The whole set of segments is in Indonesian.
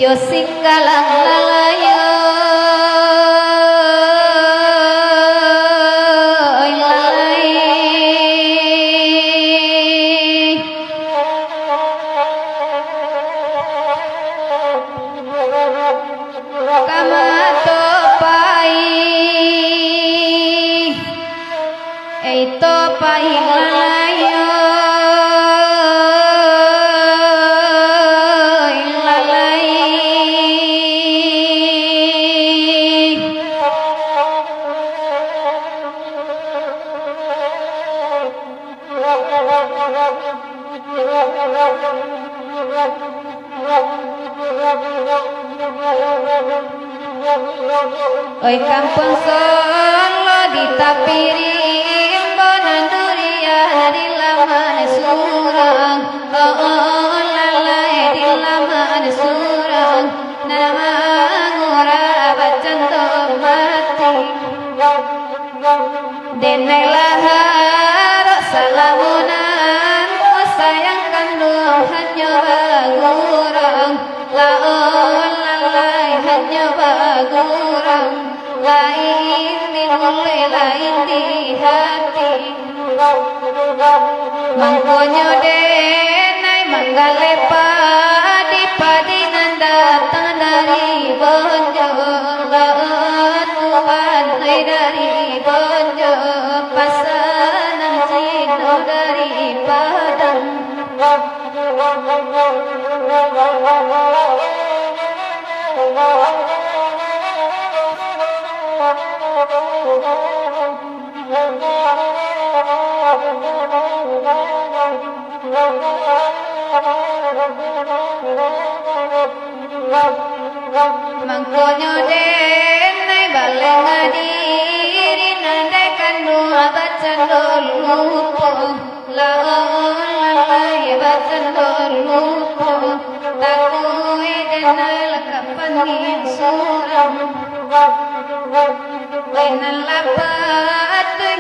Ayo singgalang lalayo lalai kamato pai eito pai lalayo oi kampung Solo ditapiring bonan durian di laman surang lalai di laman surang nama ngora bacan mati denai lahar salamunan sayang kandung hanya bagurang lalai hanya bagurang lain di mulai lain di hati mangkonyo denai manggale padi datang dari bonjo Tuhan dari bonjo pasangan cino dari Padang mangkonyo denai baleng ngadiri nandai kandung bacan lupo lalai bacan lupo takui denai lakapan suram wenan lapat hati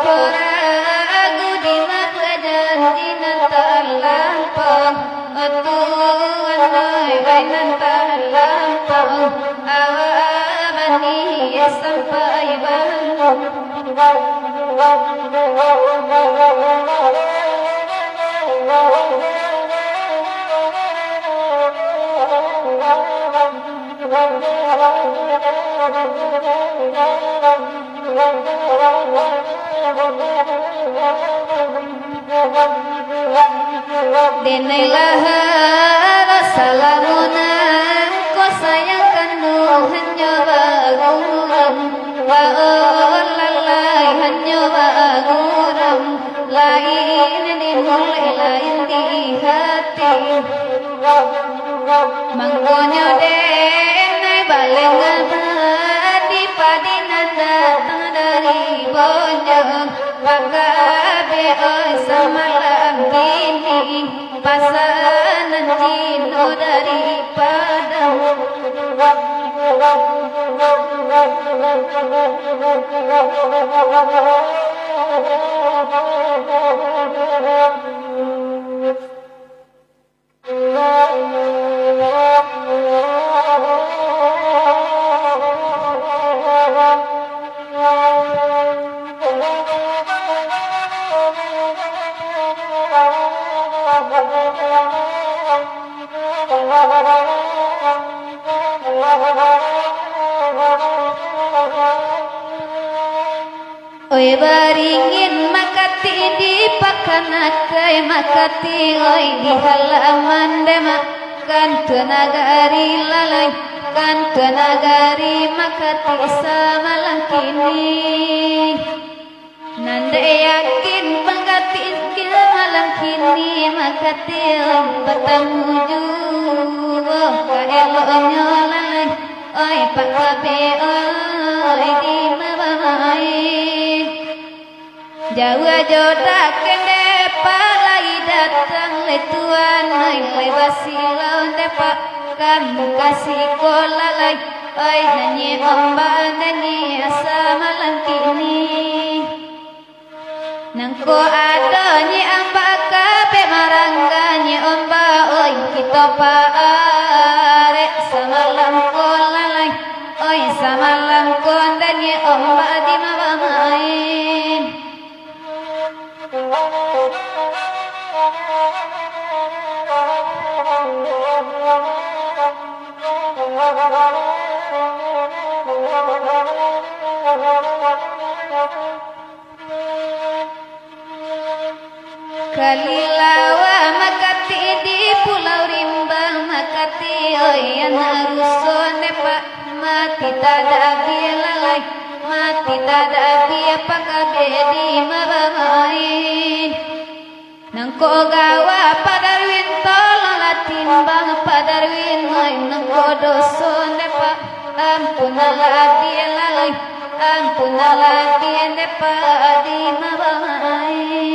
koragu di makajan di natalampang tuan wenan talampang awamani sampai balong denai lahar salamunan ko sayang kandung hanya bagurang lalai hanya bagurang lain di mulai lain di hati mangkonyo denai baleng padi datang dari bonjong pagabe oi samalam bini pasangan cino dari Padang oi baringin makati di pakanakai makati oi di halaman demakan tenagari lalai kan tenagari makati samalang kini nanda yakin penggatin malang kini makati patamuju kaelonyo lalai oi pakabe oi di mabamai jawa jodak kende palai datang le tuan le basilau depak kan kasih kolalai oi nyanyi omba nyanyi samalang kini nangko adonyi amba kabe marangga nyi omba oi kita paare tadabi lalai mati tadabi apakah bedi mabain nangko gawa padarwin tolong latimbang padarwin main nangko doson depa ampunalah dia lalai ampunalah dia depa di mabain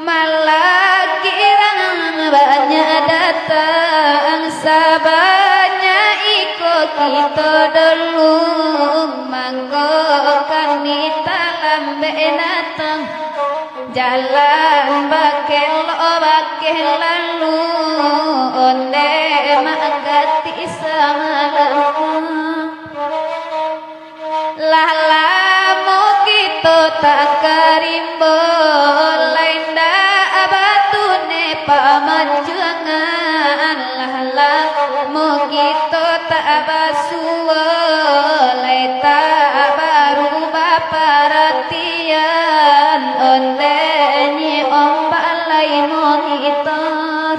malah kirang banyak datang sabanya ikut kita dulu manggokan kita lambe datang jalan bakel lalu onde magati samalam lalamu kita tak karimbo lainda abatune pamajuangan lalamu kita tak basuwa laita baru baparatian onde nyi ombak lai monitor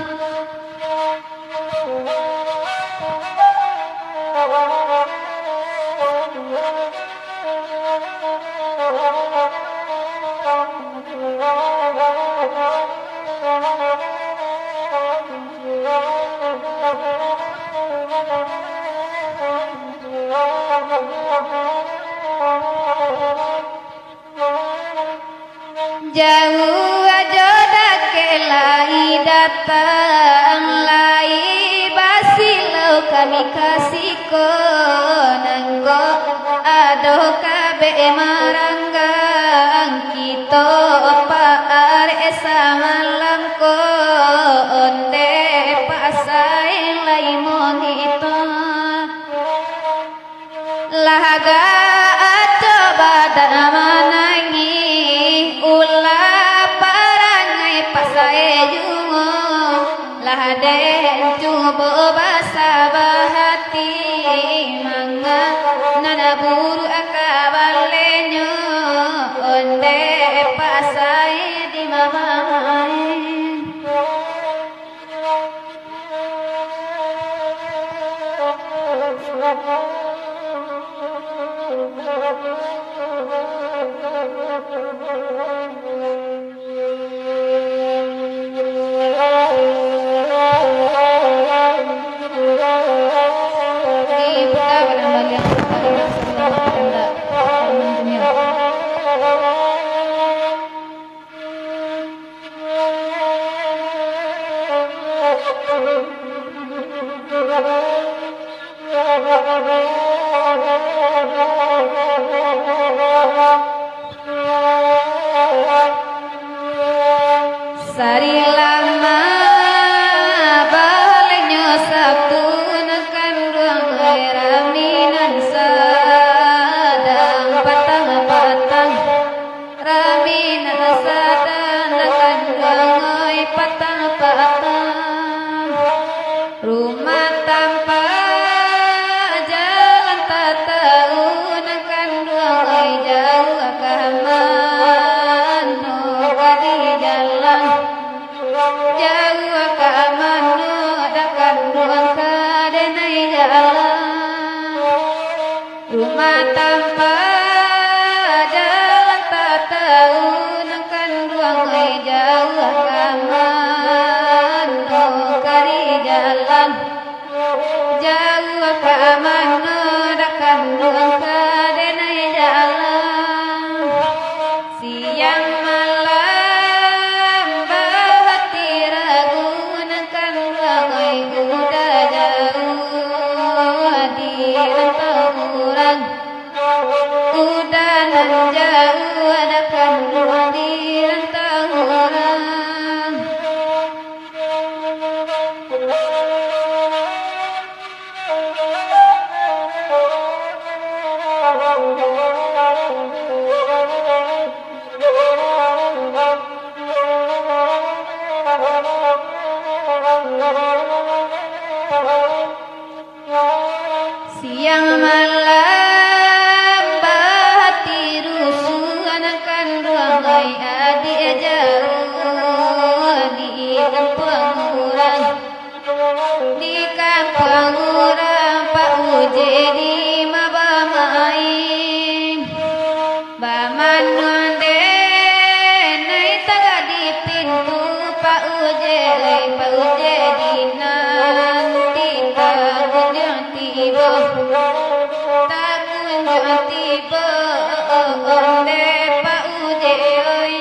jauh aja dakelai datang lai basilau kami kasih ko nanggo ado kabe maranggang kita paar samalam ko onde pasai lai monitor laga coba damanangi ulah parangai pasae jungo laden coba basabah hati manga nana buru akabalenyo onde pasae di mamain Sari lama balenyo sabtu nekan ruang raminan sadang patang raminan sadang nekan ruang patang rumah tanpa jalan tak tahu nekan ruang jauh akaman kadi jalan jauh ke manu dekat ruang kadenai jalan rumah tanpa jalan tak tahu dekat ruang jauh ke manu kari jalan jauh ke manu dekat ruang kadenai jalan siang malam bahati ragu nekan rangai kuda jauh di rantauran udah nan jauh nekan di rantauran Thank you. Bamanunde nai taga di pintu Pak Uje dinanti takunjung tiba onde Pak Uje oi.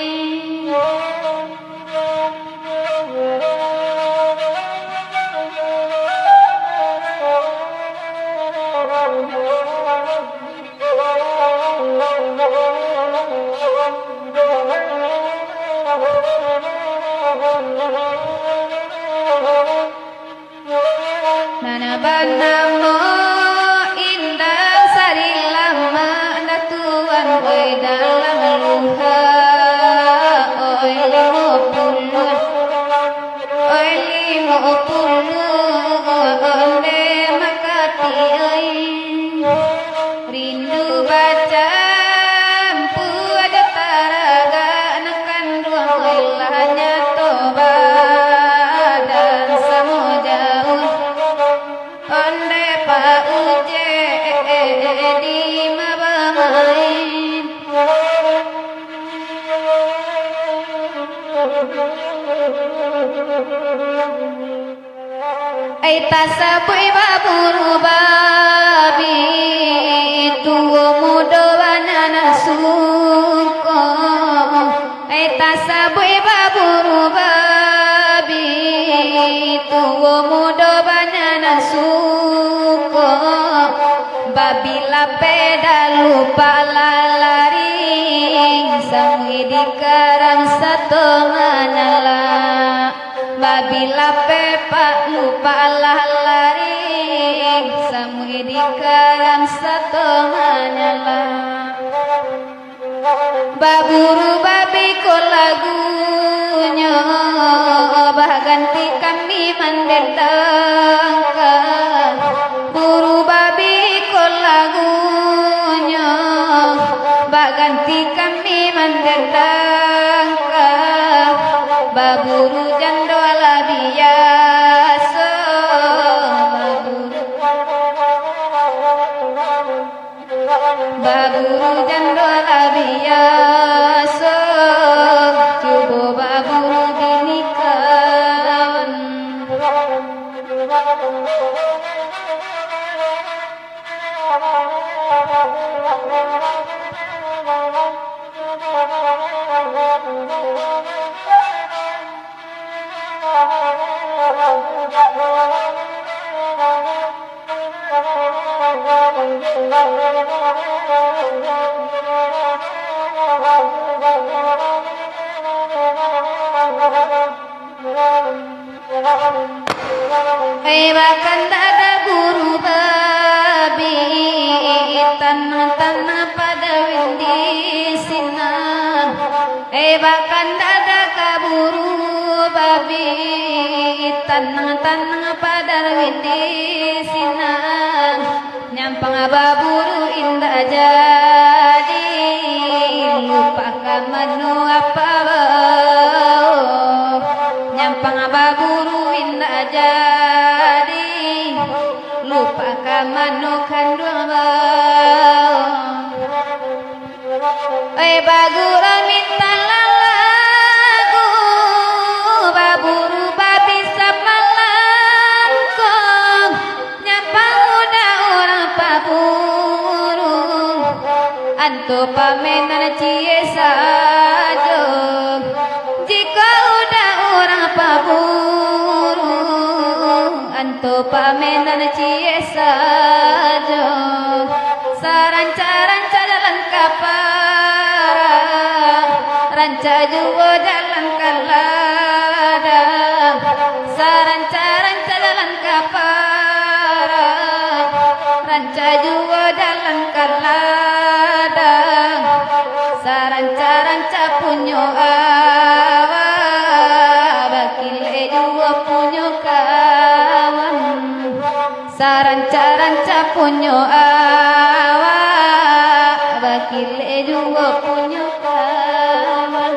Nana banamo indah sari lama datuan oi dalam luha oi 50 onde makati oi rindu baca empu aja taraga nakan ruang oi lahnya toba dan samojauh onde Pak Uje di mabamain ai tasabui baburu babi tuwo mudo banana suko ai tasabui baburu babi tuwo mudo banana suko babila peda lupa lalari samui di karang satu manala babila pepa lupa lalari samui di karang satu manala baburu babi ko lagunya baganti kami mendetangkan buru babi ko lagunya baganti kami mendetangkan baburu jando ala biasa baburu jando ala biasa coba baburu binikan bahkan ada guru babi tanah-tanah pada windi sinar bahkan ada kaburu babi tanah-tanah pada windi sinar nyampang baburu indah jadi lupa kamanu apa nyampang baburu indah jadi lupa kamanu kandung bagura minta lagu baburu babi sama langkong nyampang udah orang paburu anto pamenan cie sajo jika udah orang paburu anto pamenan cie sajo saranca-ranca jalan kapara ranca juga jalan kalada saranca-ranca jalan kapara ranca juga jalan kalada saranca-ranca punyo awa bakile juga punyo kawan saranca-ranca punyo awa bakile juga punyo kawan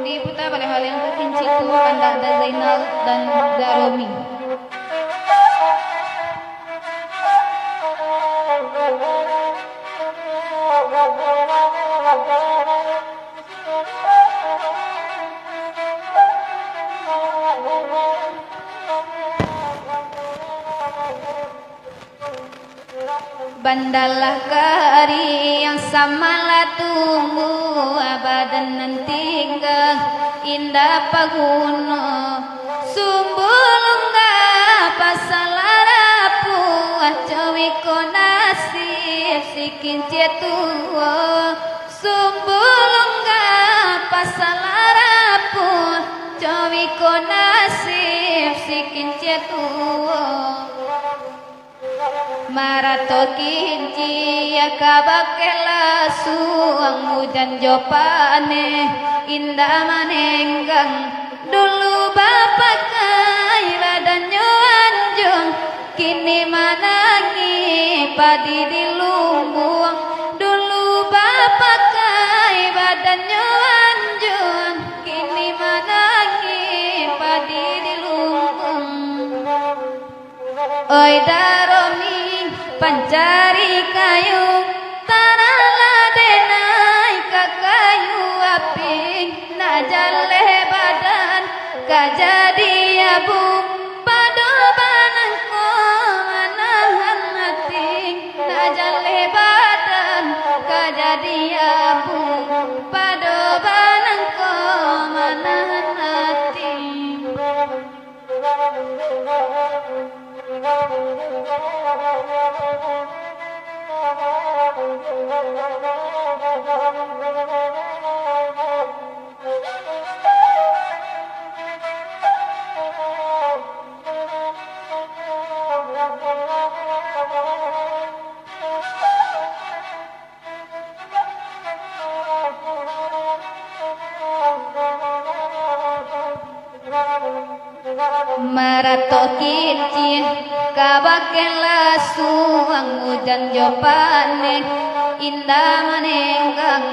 diputar oleh hal yang terkinci itu Anda Zainal dan Daromi. Bandalah ke hari yang samalah tunggu abadan nanti indah paguno sumbulungga pasalarapu acawiko nasib sikin cetuo sumbulungga pasalarapu cawiko nasib sikin cetuo marato kinci ya kabakela suang hujan jopane indah manenggang dulu bapak kai badannya anjung kini manangi padi di lumbung dulu bapak kai badannya anjung kini manangi padi di lumbung oi Daromi pancari kayu tarala denai ka kayu api najale badan kajadi abu padobanan ko manahan hati najale badan kajadi abu padobanan ko manahan hati. Marato kinci kabakela suang hujan jopane indah manenggang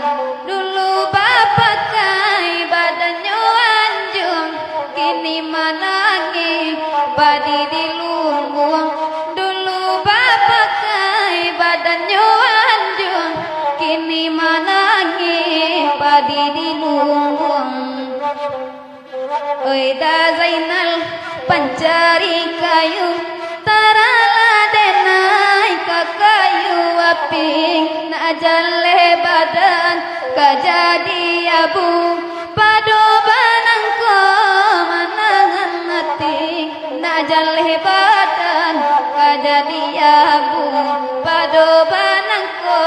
dulu bapak kai badannya anjung kini manangi padi di lumbung dulu bapak kai badannya anjung kini manangi padi di lumbung oi da Zainal pancari kayu tarala denai ka kayu api najale badan kajadi abu padobanan ko manangan hati najale badan kajadi abu padobanan ko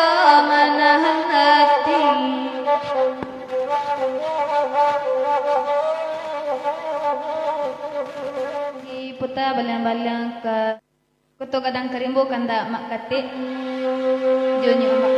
manangan hati. Puta balang-balang ke kutu kadang kerimbu kanda mak katik jonyo mak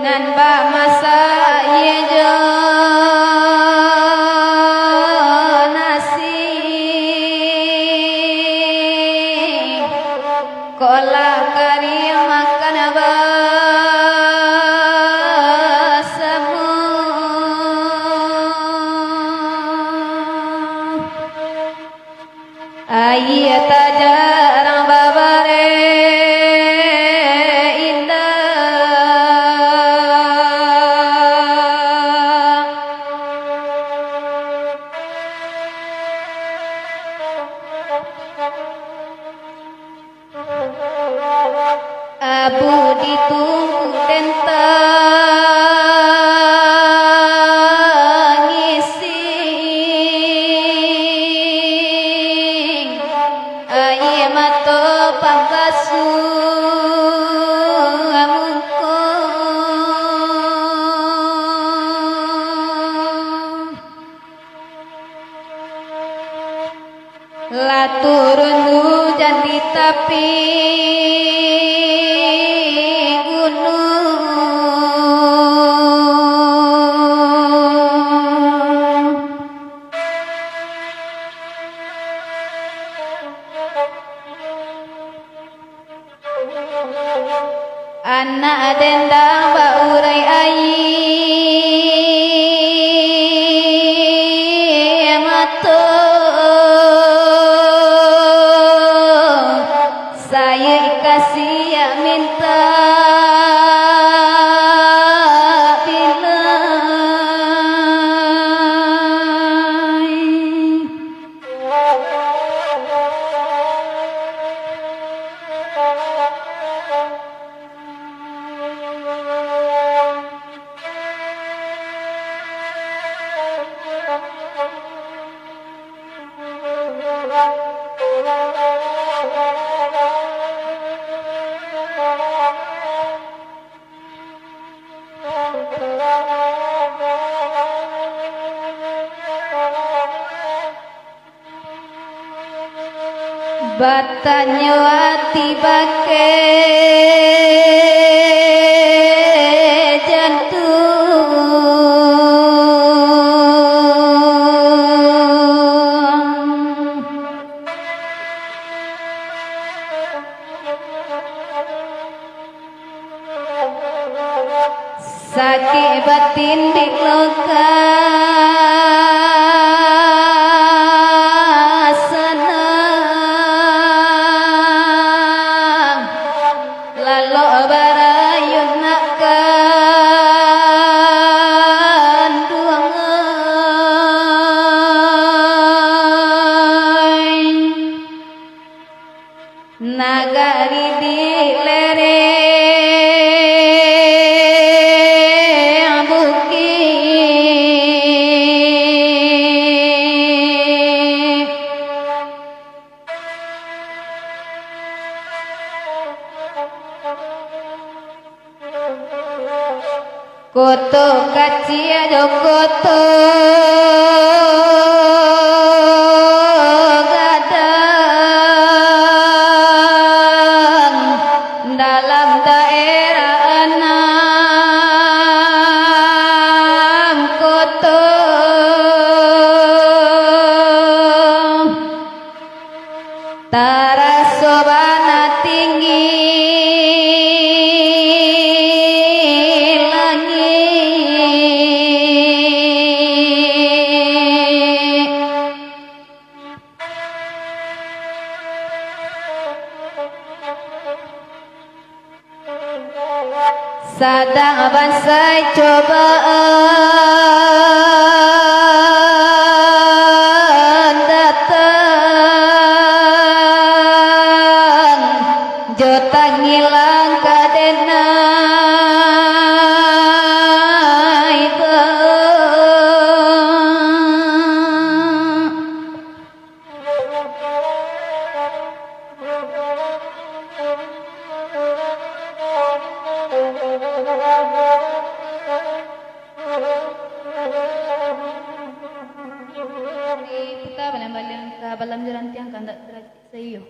nan ba masa yejo nasi kola kari makan ba sabu ayat jarang babare indah anak dendang baurai ayi mato saya kasih ya minta batanya hati bake jantung sakit batin di loka nagari di lereng bukit koto kacia jokoto Tarasobana tinggi langit sadang bansai cobaan datang jotang ngilang kadena itu kita balang-balang ka balam jalan tiang kandak sayo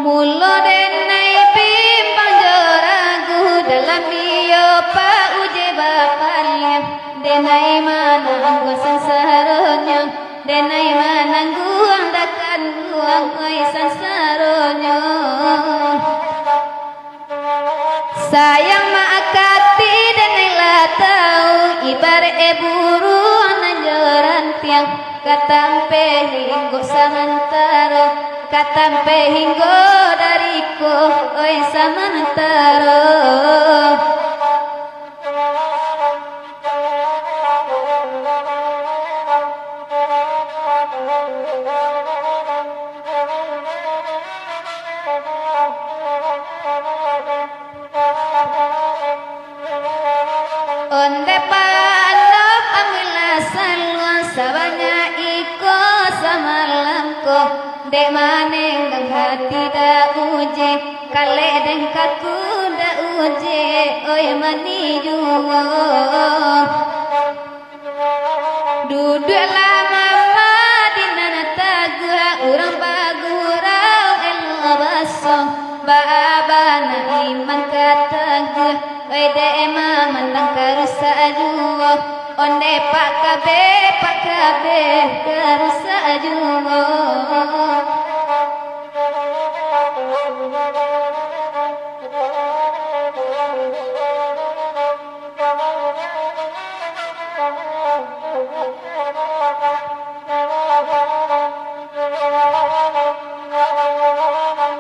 mulo denai pimpang joragu dalam iyo pa uje bapalnya denai mananggu sansaronya denai mananggu angdakan guang oi sansaronya sayang maakati denai latau ibarat buru ananjoran tiang katampe hinggo samantara katampe hinggo dariku oi samantara onde palop amilasan luan sabanya iko samalamko dek maneng dang hati da uje kale deng kaku da uje oi mani jungo duduk lama madinana tagua urang bagurau elo basong baabana iman katagu oi dek mandang karusa juo onde pak kabe kerusa jungo.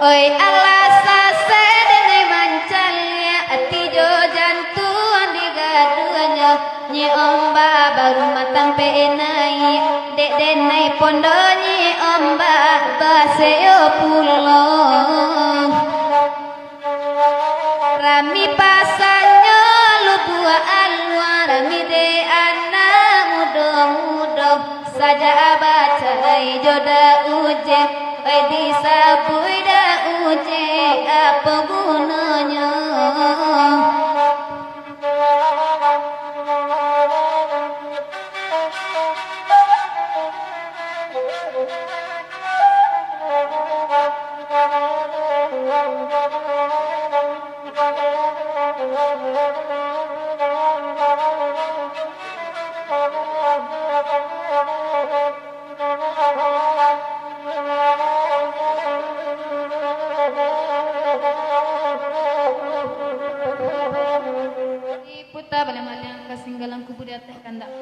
Oi Allah sase dene mancalnya atijo jantuan digaduanya nyi omba baru matang penai dek denai pondonyi omba baseo pulo rami pasanyo lu dua alwa rami de anak mudo saja baca joda uje di sabui da uje apa gunanya puta balang-balang kasinggalan kubu di atas kandak.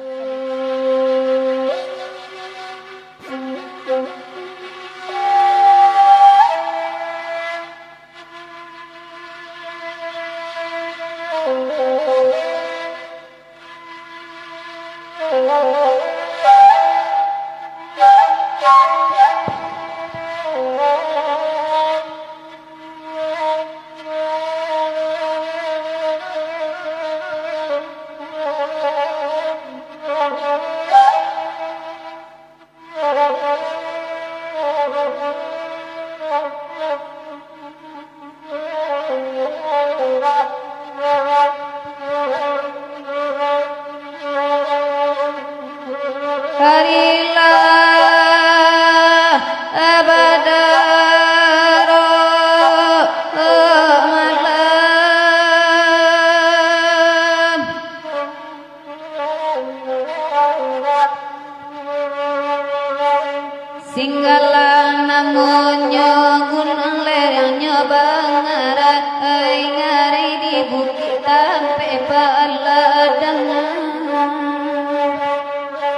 Harilah abadaro malam singgalan namunnya gunung lerengnya bangarat ngari di bukit tampe paladang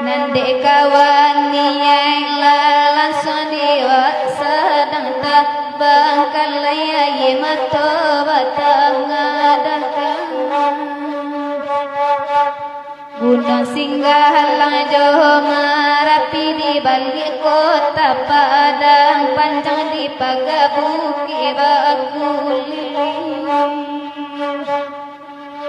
nande kawan niyai langsung diwa sedang tak bangkal layai mato batang ngadakan gunung singgalang jauh merapi di balik kota padang panjang di pagabuki bakuliling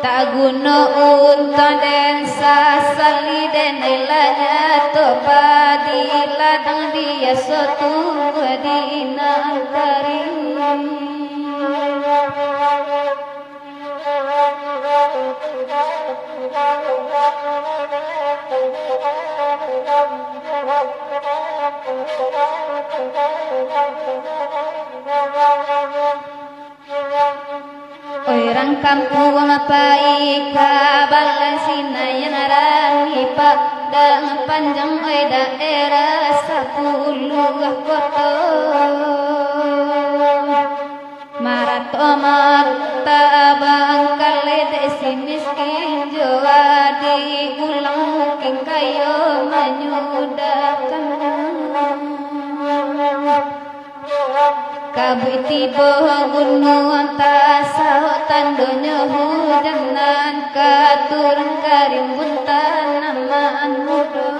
tak guna unta dan sasali dan ilanya topa di ladang dia sotunggu di nantari orang kampung mapai kabalan sinayan rani padang panjang daerah 10 kota marato mata bangkal desi miskin jawa di ulang king kayo menyudakan kabui tiba gunung tasau tandonya hujanan katurun karim buntan namaan muda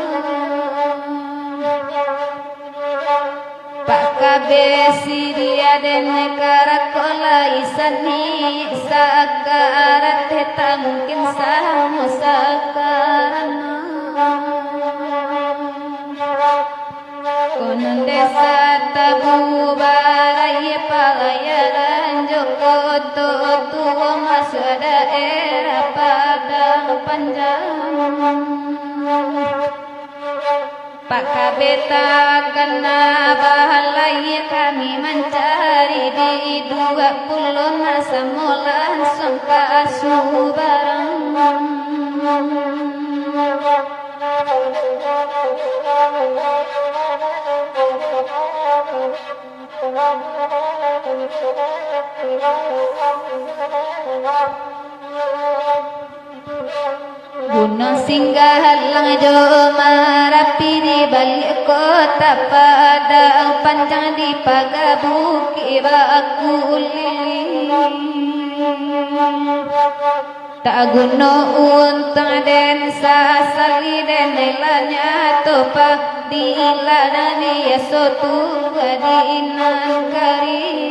pak kabe siria den karakola isani sakarat heta mungkin sama sakarana konon desa tabu barai palayaran joko tuwa masuk daerah padang panjang pak kabeta kena bahalai kami mencari di 20 masa mulan sangka asuh barang kota Padang panjang di pagabuki bakuling tak guna untung dan sasali dan nelanya topa di ladani ya sotu gadinan karim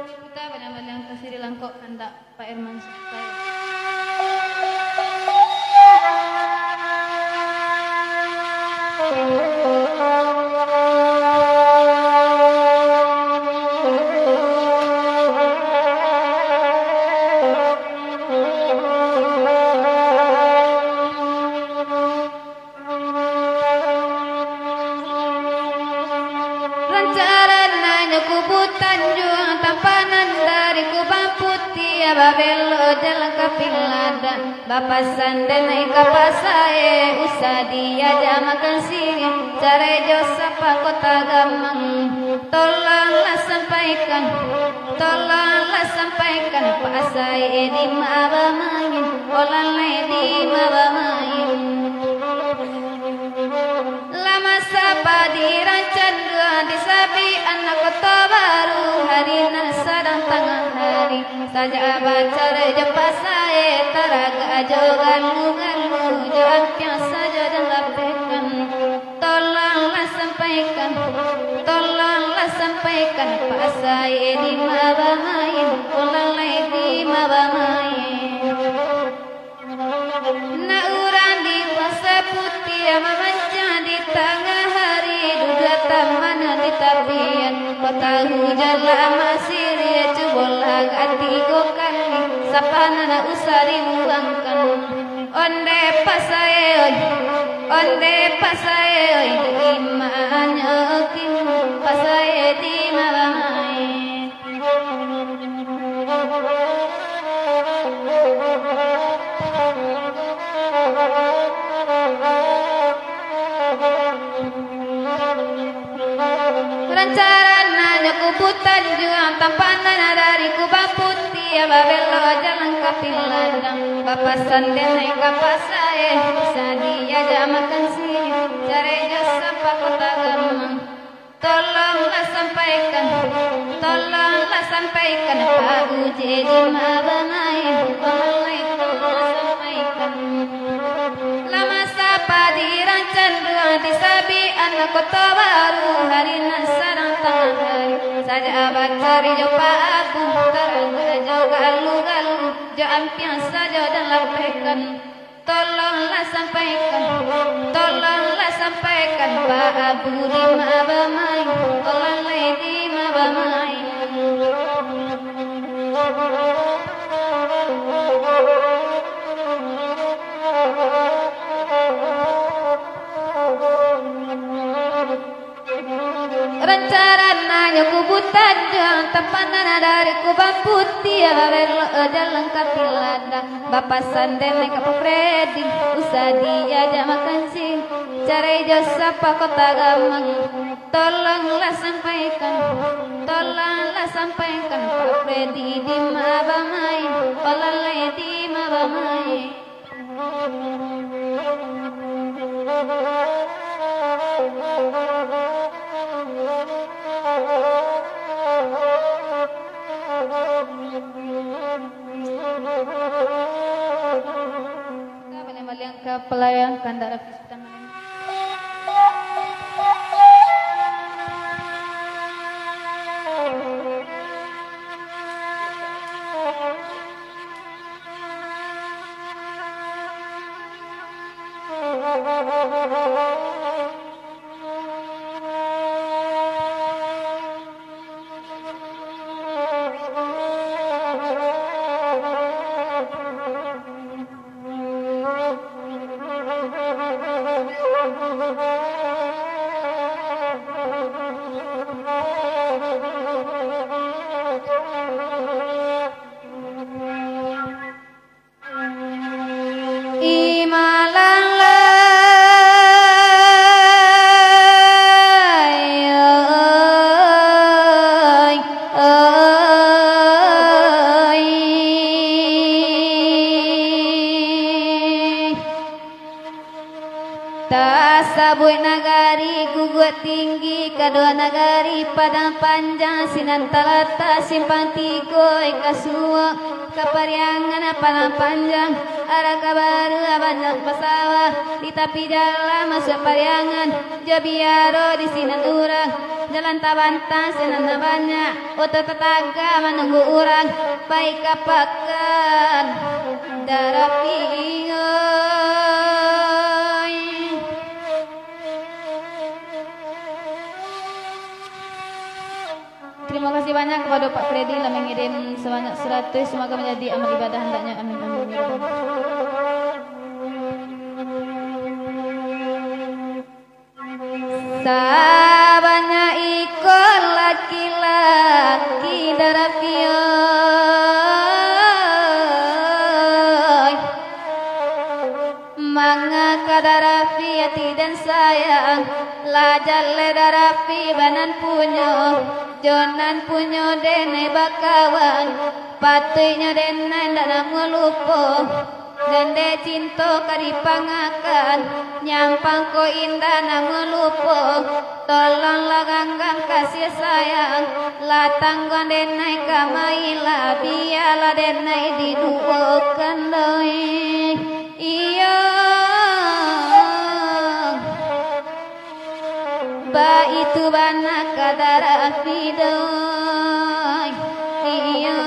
kita benar-benar kasih dilangkok kandak Pak Irman saya. Kubutan juang tampanan dari kubang putih Babel jalan kapiladan bapasan dan naik kapasae usadi aja makan sini cari josapa kota gamang tolonglah sampaikan Pak saya di mabamain olalai di mabamain lama sapa dirancan disabi anak kota baru hari nan sedang tengah hari saja baca reja saya taraga jogalu joan piang saja dan laptekan tolonglah sampaikan Pak saya di mabamain ulalai di mabamain na urang di kuasa putih memanjang di tengah hari duga taman di tapian kota hujan lama siri cubolah ganti gokali sapana usah dibuangkan onde pasae di mana kin pasae di mabamain rencananya kubutan juang tampanan dari kubang putih Babel jalan kapiladang bapasan dan naik kapasae bisa dia makan sini cari jasa pak kota gamang tolonglah sampaikan Pak Uji di mabamain sampaikan lama sapa dirancan dua disabi anak kota baru hari nan sedang tengah hari saja cari jopa aku teraga jo galu jo ampiang saja dan laptekan tolonglah sampaikan Pak Abu di mabamain olalai di mabamain rencananya kubutan juang tampanan dari kubang putih Babel jalan kapiladang bapasan dan naik kapal Freddy usah dia aja makan sih cari josapa kota gamang tolonglah sampaikan Pak Freddy di mabamain olalai di mabamain yang ke pelayan Kandara Vista nagari padang panjang sinan talata simpang tigo ikasua kapariangan padang panjang arah kabaru banyak pesawat di tepi jalan masuk pariangan jabiaro di sinan urang jalan tabantang sinan banyak otot tetangga menunggu urang baik kapakan darah Terima kasih banyak kepada Pak Freddy yang mengirim sebanyak 100. Semoga menjadi amal ibadah hendaknya. Amin amin. Sabanya ikut laki-laki darapio manga kadarafiati dan sayang lajale darafi banan punyo jonan punyo dene bakawan patuynya dene dana melupo dende cinto kadipangakan nyampang ko indah na melupo tolong laganggang kasih sayang latang gondenai kamaila biala denai diduokan doi iya ba itu bana kadara fidoy iya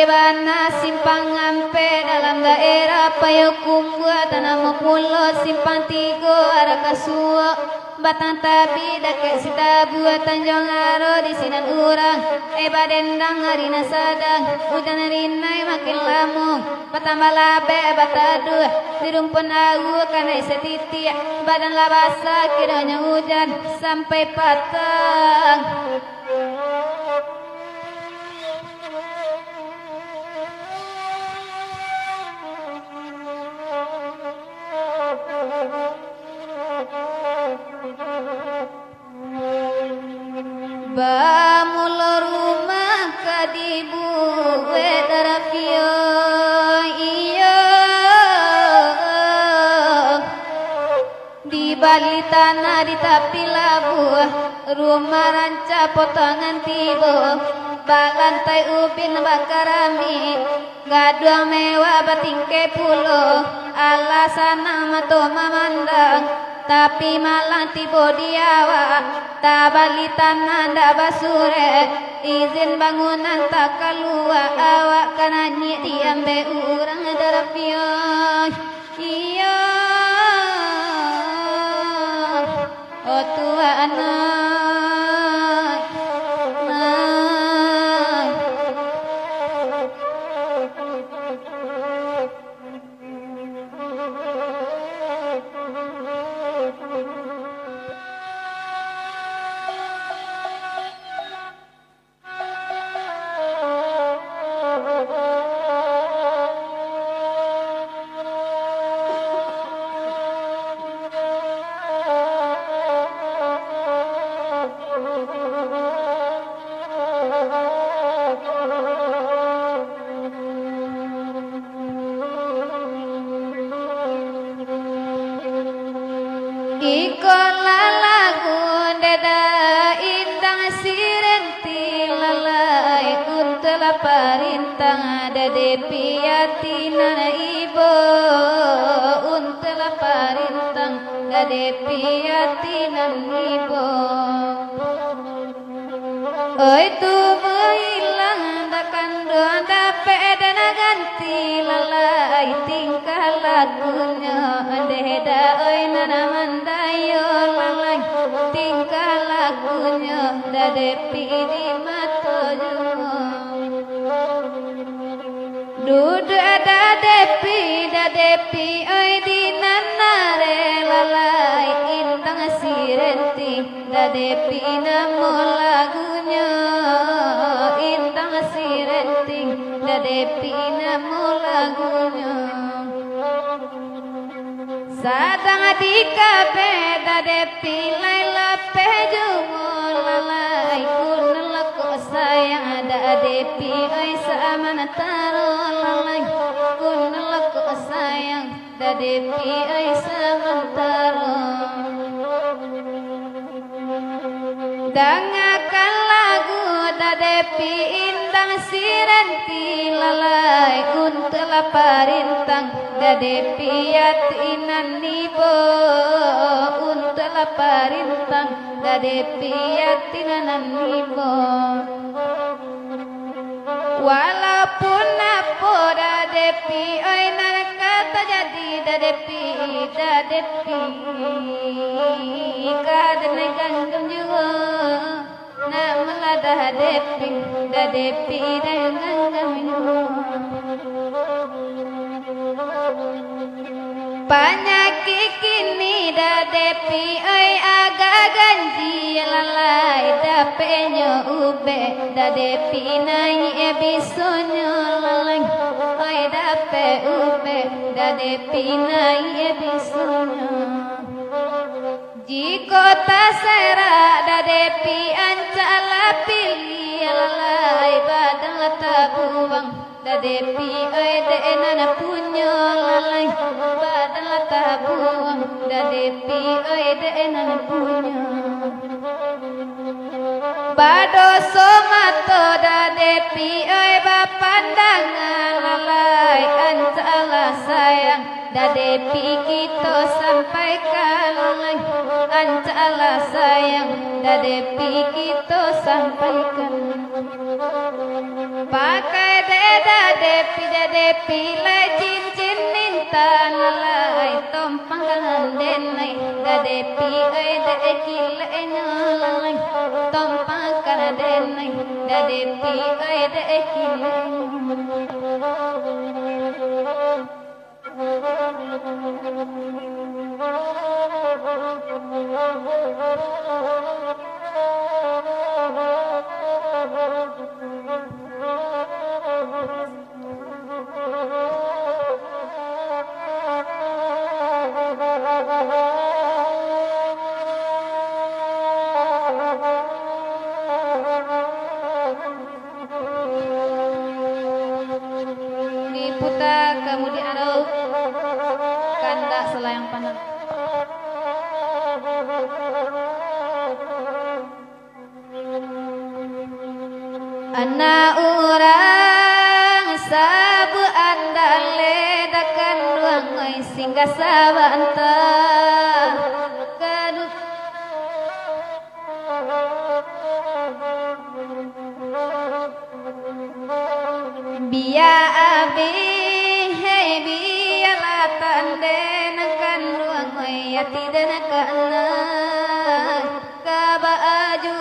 Bana simpang ngampe dalam daerah Payakumbu tanah Mepulo simpang tigo arah Kasua batang tabi dakek sita buat Tanjung Aro di sinan urang badendang harina sadang hujan rinai makin lamung batambah labe batadu di rumpun agu karena setiti badan labasa kiranya hujan sampai patang Bamula rumah kadibu wedarapio iyo di bali tanah di tapi labu rumah ranca potongan tibo balantai ubin bakarami gaduang mewah batingke pulo alasana mato mamandang tapi malang tibo diawa tabalitan nanda basure izin bangunan tak keluar awak kana nyi diambe urang darapio iya oh tua anak Ikola lagu dada indang sirenti lalai untela parintang dade piatina ibo untela parintang dade piatina ibo oi tu hilang dakan doa dapat dana ganti lalai tingkah lagunya deda oi nana mandayo lalai tingkah lagunya dadepi di mata jumo dudu dadepi oi di nanare lalai intang sirenti dadepi namo lagunya intang sirenti dade depi namulagunya sadang dikabe da depi laila pejumul lalai kun lako sayang da depi ai samana taro lalai kun lako sayang da depi ai samana taro dangakan lagu da depi indang siranti lalai untuk laparintang da depi yatinan nibo untuk laparintang da depi yatinan nibo walaupun apa da depi oi kata jadi da depi kadang ganggam juga namanya da depi dan ganggam juga penyakit kini da depi oi agak ganji lalai da penyo ube da depi nai bisonyo lalai oi da pe ube da depi nai bisonyo jiko tasera da depi ancala pilih lalai badang tabuang da depi oi de nana punyo lalai badang tabuang da depi oi de nana punyo bado somato da depi oi bapandangan lalai ancala sayang da depi kita sampaikan lalai ancala sayang da depi kita sampaikan pakai da depi le cincin nintan lalai tompang kanan denai da depi ai de kile lalai tompang kanan denai da depi ai de kile diputa kemudian arau kanda selayang pandang anak orang sabu andale dakan ruang oi singgah sabanta kanu biya abi hey biya latan denakan ruang oi yati denakana kaba aju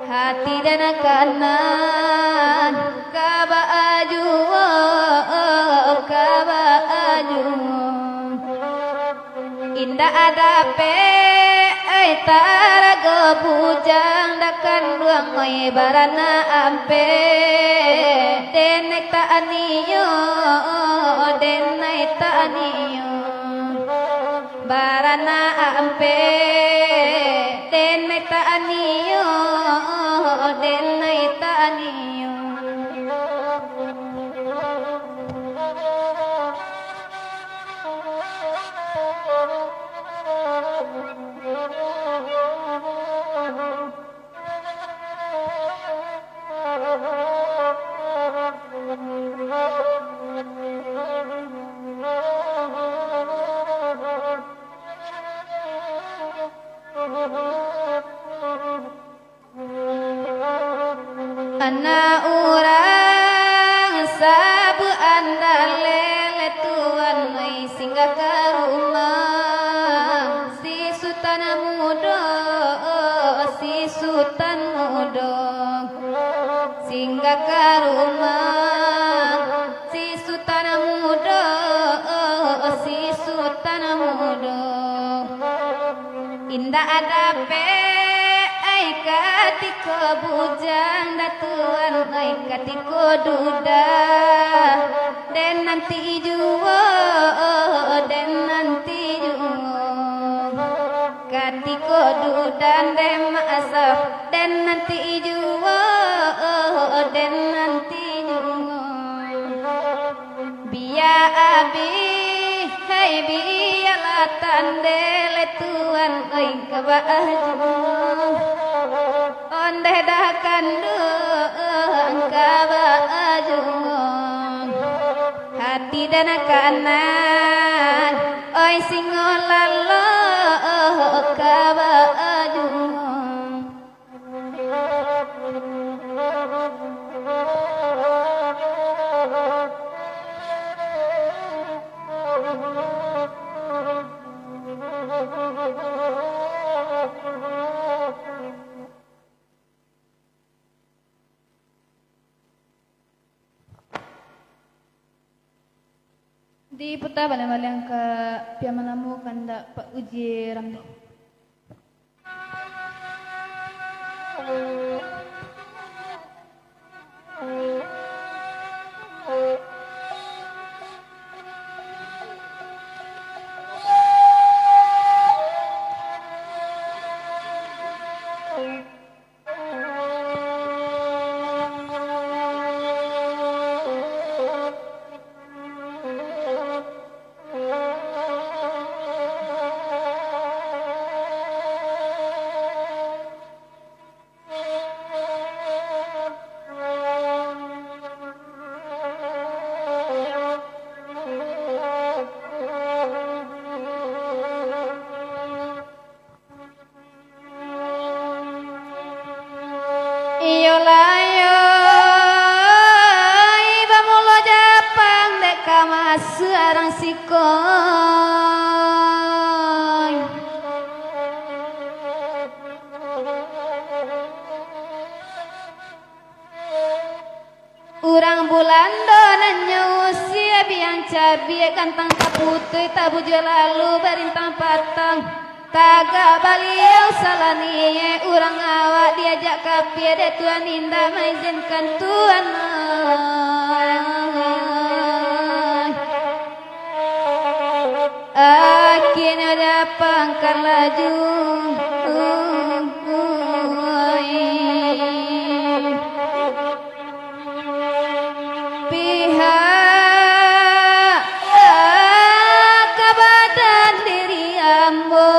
hati dan kanan kaba aju indah ada pe ai tarago bujang dakan ruang oi barana ampe denek ta aniyo barana ampe denek ta aniyo anak orang sabu andale tuan mai singgah ke rumah si sultan mudo singgah ke rumah si sultan mudo indah ada pe ai katik ke bujang datuan euy katiko duda den nanti juwo den nanti juwo katiko dudan den maasaf den nanti juwo den nanti juwo biya abi hai biya latan dele tuan euy kabaju onde dah kandung kabaju hati dan kanan oi singolalo kabaju di puta balik-balik ke piamanamu kanda pak uji ramli. Seorang sikoi urang bulan donanya usia biang cabi gantang kaputui tabu lalu berintang patang taga baliau salaniye urang awak diajak kapia de tuan indah mengizinkan tuan akhirnya dapat laju pihak kebadan diri ambo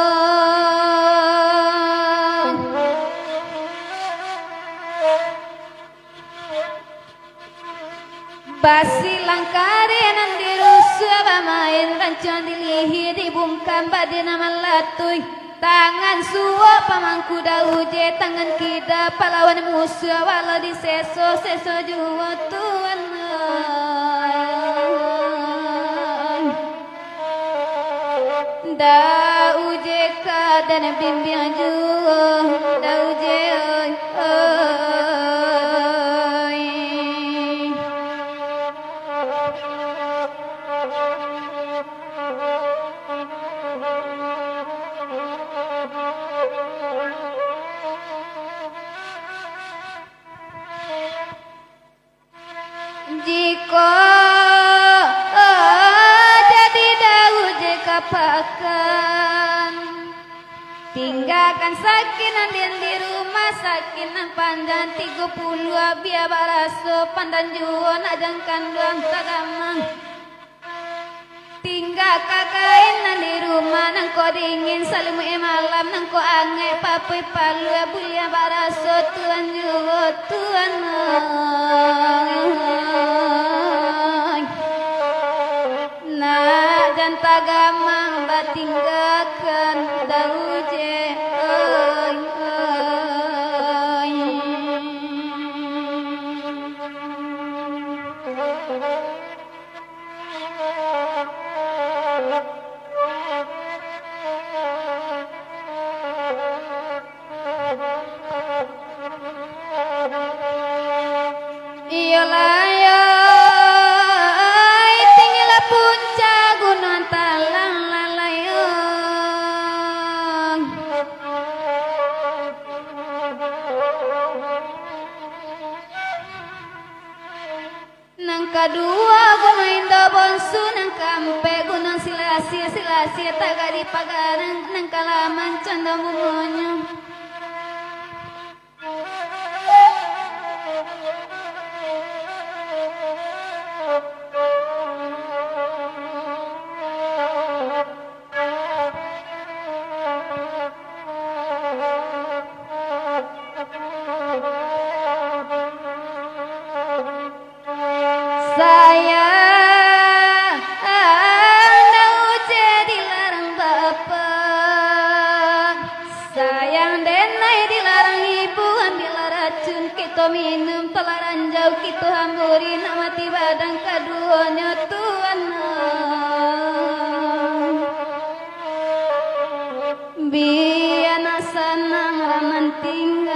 basilang karenan dirusuh main rancang dilihi dibungkam badina malatui tangan suwa pamangku dauje tangan kida pahlawan musuh walau di seso juwa tuan dauje kadan bimbing juwa dauje jika jadi dauje kapakan tinggalkan sakinan di rumah sakinan pandan 30 biar baraso pandan juon ajang kandang tagamang tinggal kakainan di rumah nangko dingin salimu malam nangko angai papai palu bulia baraso tuan juo tuan nah dan tagamang batinggakan dauje iyalah ya tinggilah puncak gunung talang lalayong Kadua gunung Indo bonsu nang kampe gunung silasia taga di pagarang nang kalaman canda mumunyo. Sayang dauce dilarang bapak, sayang denai dilarang ibu, ambil racun kita minum telaran jauh kita hamburi mati badan keduanya Tuhan. Biar senang ramanting